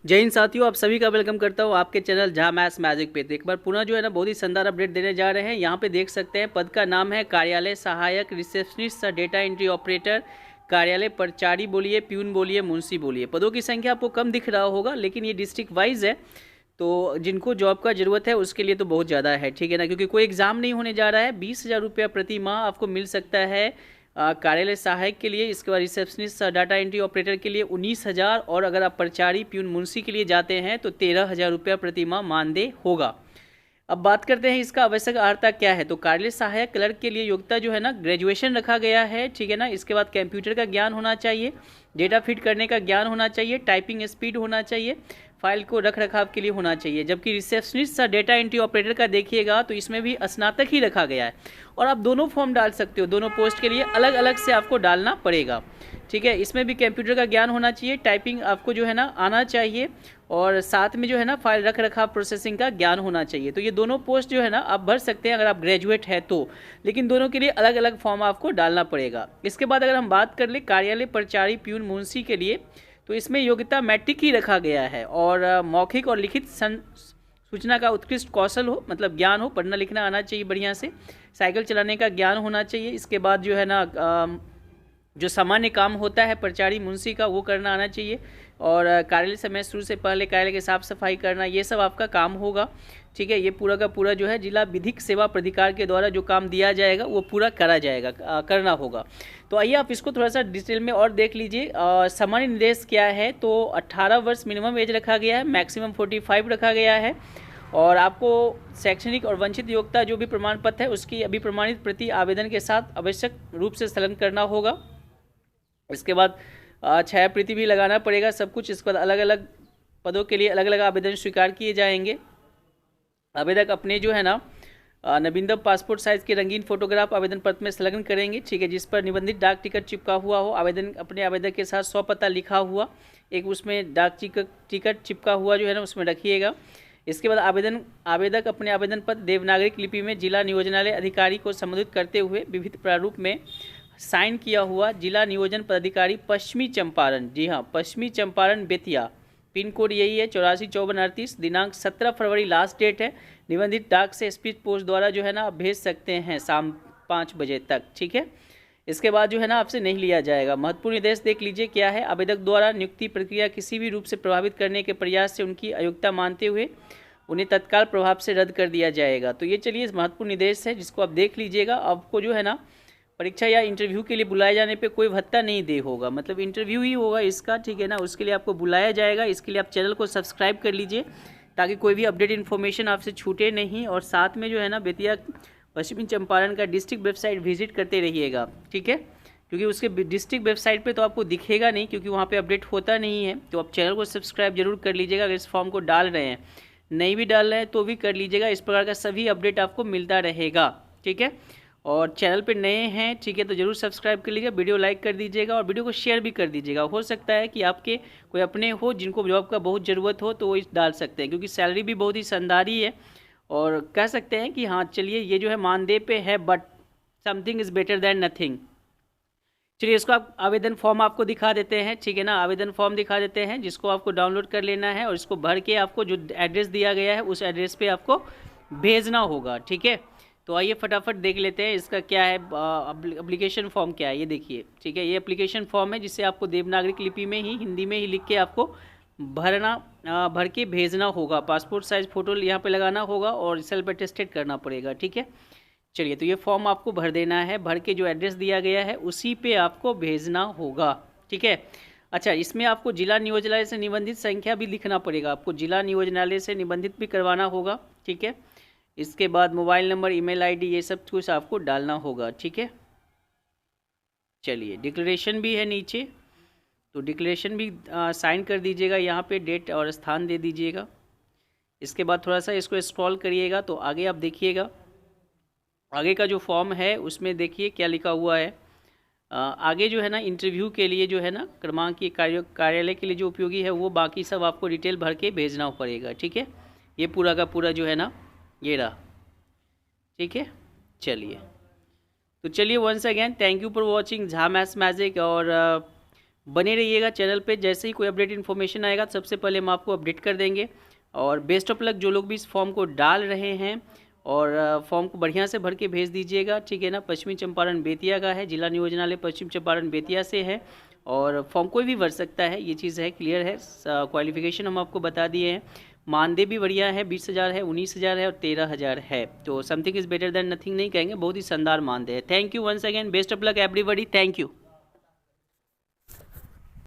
जय हिंद साथियों, आप सभी का वेलकम करता हूँ आपके चैनल जहाँ मैथ्स मैजिक पे। तो एक बार पुनः जो है ना बहुत ही शानदार अपडेट देने जा रहे हैं। यहाँ पे देख सकते हैं पद का नाम है कार्यालय सहायक, रिसेप्शनिस्ट, डेटा एंट्री ऑपरेटर, कार्यालय परिचारी बोलिए, प्यून बोलिए, मुंशी बोलिए। पदों की संख्या आपको कम दिख रहा होगा, लेकिन ये डिस्ट्रिक्ट वाइज है, तो जिनको जॉब का ज़रूरत है उसके लिए तो बहुत ज़्यादा है, ठीक है ना। क्योंकि कोई एग्ज़ाम नहीं होने जा रहा है। 20,000 रुपया प्रति माह आपको मिल सकता है कार्यालय सहायक के लिए। इसके बाद रिसेप्शनिस्ट, डाटा एंट्री ऑपरेटर के लिए 19,000, और अगर आप परिचारी, प्यून, मुंशी के लिए जाते हैं तो 13,000 रुपया प्रति माह मानदेय होगा। अब बात करते हैं इसका आवश्यक अर्हता क्या है। तो कार्यालय सहायक क्लर्क के लिए योग्यता जो है ना ग्रेजुएशन रखा गया है, ठीक है ना। इसके बाद कंप्यूटर का ज्ञान होना चाहिए, डेटा फिट करने का ज्ञान होना चाहिए, टाइपिंग स्पीड होना चाहिए, फाइल को रख रखाव के लिए होना चाहिए। जबकि रिसेप्शनिस्ट डेटा एंट्री ऑपरेटर का देखिएगा तो इसमें भी स्नातक ही रखा गया है, और आप दोनों फॉर्म डाल सकते हो। दोनों पोस्ट के लिए अलग अलग से आपको डालना पड़ेगा, ठीक है। इसमें भी कंप्यूटर का ज्ञान होना चाहिए, टाइपिंग आपको जो है ना आना चाहिए, और साथ में जो है ना फाइल रख रखाव प्रोसेसिंग का ज्ञान होना चाहिए। तो ये दोनों पोस्ट जो है ना आप भर सकते हैं अगर आप ग्रेजुएट है तो, लेकिन दोनों के लिए अलग अलग फॉर्म आपको डालना पड़ेगा। इसके बाद अगर हम बात कर ले कार्यालय परिचारी, प्यून, मुंशी के लिए, तो इसमें योग्यता मैट्रिक ही रखा गया है, और मौखिक और लिखित सूचना का उत्कृष्ट कौशल हो, मतलब ज्ञान हो, पढ़ना लिखना आना चाहिए बढ़िया से, साइकिल चलाने का ज्ञान होना चाहिए। इसके बाद जो है ना जो सामान्य काम होता है परिचारी, मुंशी का, वो करना आना चाहिए, और कार्यालय समय शुरू से पहले कार्यालय की साफ सफाई करना, ये सब आपका काम होगा, ठीक है। ये पूरा का पूरा जो है जिला विधिक सेवा प्राधिकार के द्वारा जो काम दिया जाएगा वो पूरा करा जाएगा, करना होगा। तो आइए आप इसको थोड़ा सा डिटेल में और देख लीजिए। सामान्य निर्देश क्या है, तो 18 वर्ष मिनिमम एज रखा गया है, मैक्सिमम 45 रखा गया है, और आपको शैक्षणिक और वंचित योग्यता जो भी प्रमाण पत्र है उसकी अभी प्रमाणित प्रति आवेदन के साथ आवश्यक रूप से संलग्न करना होगा। इसके बाद छायाप्रति भी लगाना पड़ेगा, सब कुछ। इसके बाद अलग अलग पदों के लिए अलग अलग आवेदन स्वीकार किए जाएंगे। आवेदक अपने जो है ना नवीनतम पासपोर्ट साइज के रंगीन फोटोग्राफ आवेदन पत्र में संलग्न करेंगे, ठीक है, जिस पर निबंधित डाक टिकट चिपका हुआ हो। आवेदन अपने आवेदक के साथ 100 पता लिखा हुआ एक उसमें डाक टिकट चिपका हुआ जो है ना उसमें रखिएगा। इसके बाद आवेदक अपने आवेदन पत्र देवनागरिक लिपि में जिला नियोजनालय अधिकारी को संबोधित करते हुए विविध प्रारूप में साइन किया हुआ जिला नियोजन पदाधिकारी पश्चिमी चंपारण, जी हाँ पश्चिमी चंपारण बेतिया, पिन कोड यही है 845438, दिनांक 17 फरवरी लास्ट डेट है। निबंधित डाक से स्पीड पोस्ट द्वारा जो है ना आप भेज सकते हैं शाम 5 बजे तक, ठीक है। इसके बाद जो है ना आपसे नहीं लिया जाएगा। महत्वपूर्ण निर्देश देख लीजिए क्या है। आवेदक द्वारा नियुक्ति प्रक्रिया किसी भी रूप से प्रभावित करने के प्रयास से उनकी अयोग्यता मानते हुए उन्हें तत्काल प्रभाव से रद्द कर दिया जाएगा। तो ये चलिए महत्वपूर्ण निर्देश है जिसको आप देख लीजिएगा। आपको जो है ना परीक्षा या इंटरव्यू के लिए बुलाए जाने पे कोई भत्ता नहीं दे होगा, मतलब इंटरव्यू ही होगा इसका, ठीक है ना। उसके लिए आपको बुलाया जाएगा। इसके लिए आप चैनल को सब्सक्राइब कर लीजिए ताकि कोई भी अपडेट इन्फॉर्मेशन आपसे छूटे नहीं, और साथ में जो है ना बेतिया पश्चिमी चंपारण का डिस्ट्रिक्ट वेबसाइट विजिट करते रहिएगा, ठीक है। क्योंकि उसके डिस्ट्रिक्ट वेबसाइट पे तो आपको दिखेगा नहीं, क्योंकि वहाँ पे अपडेट होता नहीं है। तो आप चैनल को सब्सक्राइब जरूर कर लीजिएगा। अगर इस फॉर्म को डाल रहे हैं, नहीं भी डाल रहे हैं तो भी कर लीजिएगा। इस प्रकार का सभी अपडेट आपको मिलता रहेगा, ठीक है। और चैनल पे नए हैं, ठीक है, तो जरूर सब्सक्राइब कर लीजिएगा, वीडियो लाइक कर दीजिएगा, और वीडियो को शेयर भी कर दीजिएगा। हो सकता है कि आपके कोई अपने हो जिनको जॉब का बहुत ज़रूरत हो तो वो डाल सकते हैं, क्योंकि सैलरी भी बहुत ही शानदारी है। और कह सकते हैं कि हाँ चलिए ये जो है मानदेय पे है, but something is better than nothing. चलिए इसको आप आवेदन फॉर्म आपको दिखा देते हैं, ठीक है ना। आवेदन फॉर्म दिखा देते हैं जिसको आपको डाउनलोड कर लेना है, और इसको भर के आपको जो एड्रेस दिया गया है उस एड्रेस पे आपको भेजना होगा, ठीक है। तो आइए फटाफट देख लेते हैं इसका क्या है, एप्लीकेशन फॉर्म क्या है, ये देखिए, ठीक है। ये एप्लीकेशन फॉर्म है जिसे आपको देवनागरिक लिपि में ही हिंदी में ही लिख के आपको भर के भेजना होगा। पासपोर्ट साइज फ़ोटो यहाँ पे लगाना होगा और सेल्फ अटेस्टेड करना पड़ेगा, ठीक है। चलिए तो ये फॉर्म आपको भर देना है, भर के जो एड्रेस दिया गया है उसी पे आपको भेजना होगा, ठीक है। अच्छा, इसमें आपको जिला नियोजनालय से निबंधित संख्या भी लिखना पड़ेगा, आपको जिला नियोजनालय से निबंधित भी करवाना होगा, ठीक है। इसके बाद मोबाइल नंबर, ईमेल आईडी, ये सब कुछ आपको डालना होगा, ठीक है। चलिए डिक्लेरेशन भी है नीचे, तो डिक्लेरेशन भी साइन कर दीजिएगा, यहाँ पे डेट और स्थान दे दीजिएगा। इसके बाद थोड़ा सा इसको स्क्रॉल करिएगा तो आगे आप देखिएगा, आगे का जो फॉर्म है उसमें देखिए क्या लिखा हुआ है। आगे जो है ना इंटरव्यू के लिए जो है ना क्रमांकीय कार्यालय के लिए जो उपयोगी है वो बाकी सब आपको डिटेल भर के भेजना पड़ेगा, ठीक है। ये पूरा का पूरा जो है ना ये रहा, ठीक है। चलिए तो चलिए once again thank you for watching Jha maths magic, और बने रहिएगा चैनल पे, जैसे ही कोई अपडेट इन्फॉर्मेशन आएगा सबसे पहले हम आपको अपडेट कर देंगे। और बेस्ट ऑफ लक जो लोग भी इस फॉर्म को डाल रहे हैं, और फॉर्म को बढ़िया से भर के भेज दीजिएगा, ठीक है ना। पश्चिमी चंपारण बेतिया का है, जिला नियोजनालय पश्चिम चंपारण बेतिया से है, और फॉर्म कोई भी भर सकता है, ये चीज़ है, क्लियर है। क्वालिफिकेशन हम आपको बता दिए हैं। मानदेय भी बढ़िया है, 20,000 है, 19,000 है और 13,000 है। तो something is better than nothing नहीं कहेंगे, बहुत ही शानदार मानदेय है। Thank you once again, best of luck everybody, thank you.